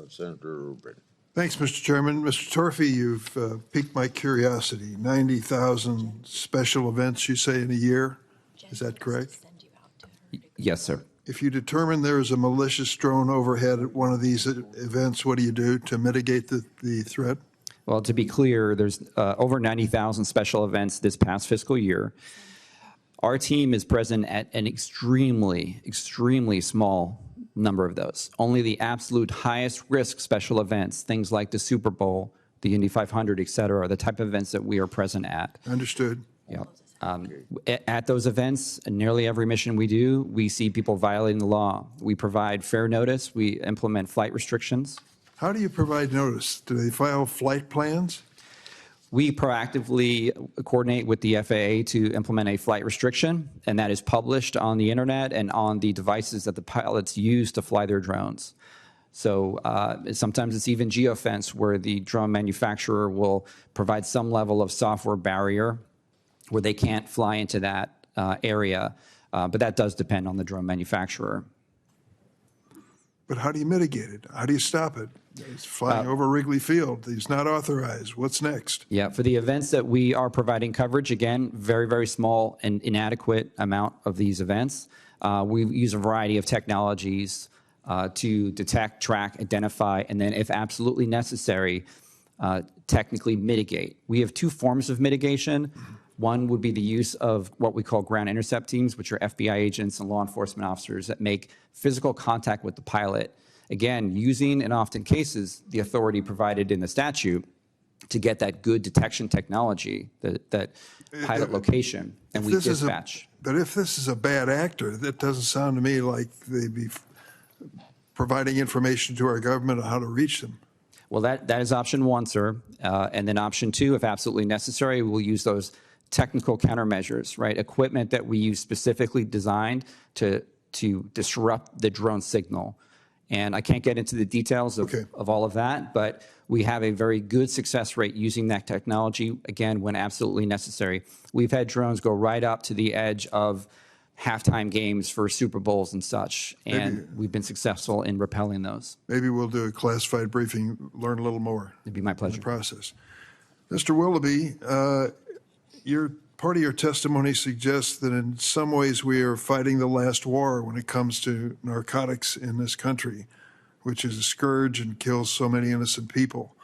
Senator Durbin. Thanks, Mr. Chairman. Mr. Torfey, you've piqued my curiosity. 90,000 special events, you say, in a year? Is that correct? Yes, sir. If you determine there is a malicious drone overhead at one of these events, what do you do to mitigate the threat? Well, to be clear, there's over 90,000 special events this past fiscal year. Our team is present at an extremely, extremely small number of those. Only the absolute highest risk special events, things like the Super Bowl, the Indy 500, et cetera, are the type of events that we are present at. Understood. Yeah. At those events, nearly every mission we do, we see people violating the law. We provide fair notice. We implement flight restrictions. How do you provide notice? Do they file flight plans? We proactively coordinate with the FAA to implement a flight restriction, and that is published on the internet and on the devices that the pilots use to fly their drones. So sometimes it's even geofence, where the drone manufacturer will provide some level of software barrier where they can't fly into that area, but that does depend on the drone manufacturer. But how do you mitigate it? How do you stop it? It's flying over Wrigley Field. He's not authorized. What's next? Yeah, for the events that we are providing coverage, again, very, very small and inadequate amount of these events. We use a variety of technologies to detect, track, identify, and then, if absolutely necessary, technically mitigate. We have two forms of mitigation. One would be the use of what we call ground intercept teams, which are FBI agents and law enforcement officers that make physical contact with the pilot, again, using, in often cases, the authority provided in the statute to get that good detection technology, that pilot location, and we dispatch. But if this is a bad actor, that doesn't sound to me like they'd be providing information to our government on how to reach them. Well, that is option one, sir. And then option two, if absolutely necessary, we'll use those technical countermeasures, right? Equipment that we use specifically designed to disrupt the drone signal. And I can't get into the details of all of that, but we have a very good success rate using that technology, again, when absolutely necessary. We've had drones go right up to the edge of halftime games for Super Bowls and such, and we've been successful in repelling those. Maybe we'll do a classified briefing, learn a little more. It'd be my pleasure. In the process. Mr. Willoughby, part of your testimony suggests that in some ways we are fighting the last war when it comes to narcotics in this country, which is a scourge and kills so many innocent people.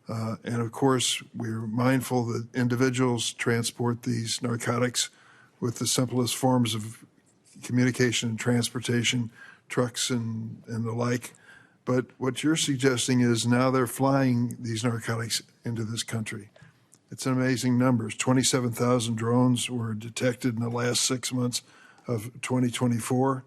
And of course, we're mindful that individuals transport these narcotics with the simplest forms of communication and transportation, trucks and the like. But what you're suggesting is now they're flying these narcotics into this country. It's an amazing numbers. 27,000 drones were detected in the last 6 months of 2024.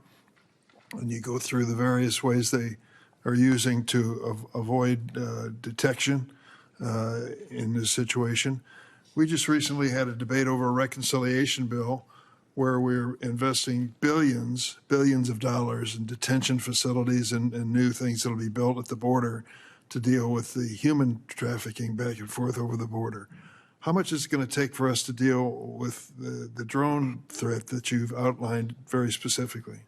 And you go through the various ways they are using to avoid detection in this situation. We just recently had a debate over a reconciliation bill where we're investing billions of dollars in detention facilities and new things that will be built at the border to deal with the human trafficking back and forth over the border. How much is it going to take for us to deal with the drone threat that you've outlined very specifically?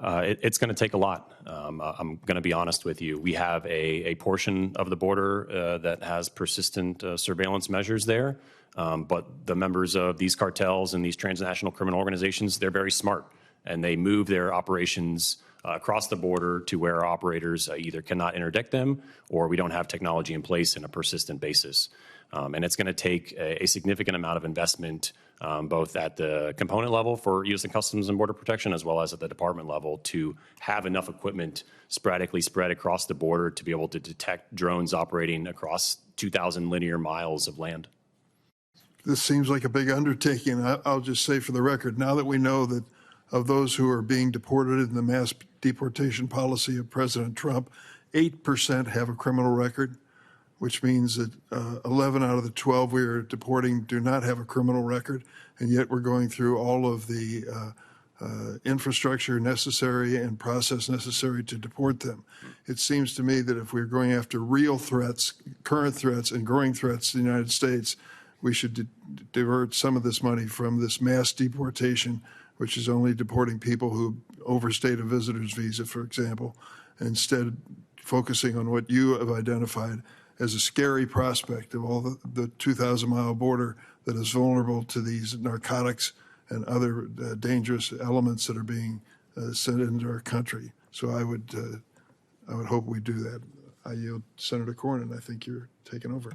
It's going to take a lot. I'm going to be honest with you. We have a portion of the border that has persistent surveillance measures there, but the members of these cartels and these transnational criminal organizations, they're very smart, and they move their operations across the border to where our operators either cannot interdict them or we don't have technology in place in a persistent basis. And it's going to take a significant amount of investment, both at the component level for U.S. Customs and Border Protection, as well as at the department level, to have enough equipment sporadically spread across the border to be able to detect drones operating across 2,000 linear miles of land. This seems like a big undertaking. I'll just say for the record, now that we know that of those who are being deported in the mass deportation policy of President Trump, 8% have a criminal record, which means that 11 out of the 12 we are deporting do not have a criminal record, and yet we're going through all of the infrastructure necessary and process necessary to deport them. It seems to me that if we're going after real threats, current threats, and growing threats to the United States, we should divert some of this money from this mass deportation, which is only deporting people who overstayed a visitor's visa, for example, instead focusing on what you have identified as a scary prospect of all the 2,000-mile border that is vulnerable to these narcotics and other dangerous elements that are being sent into our country. So I would hope we do that. I yield to Senator Cornyn. I think you're taking over.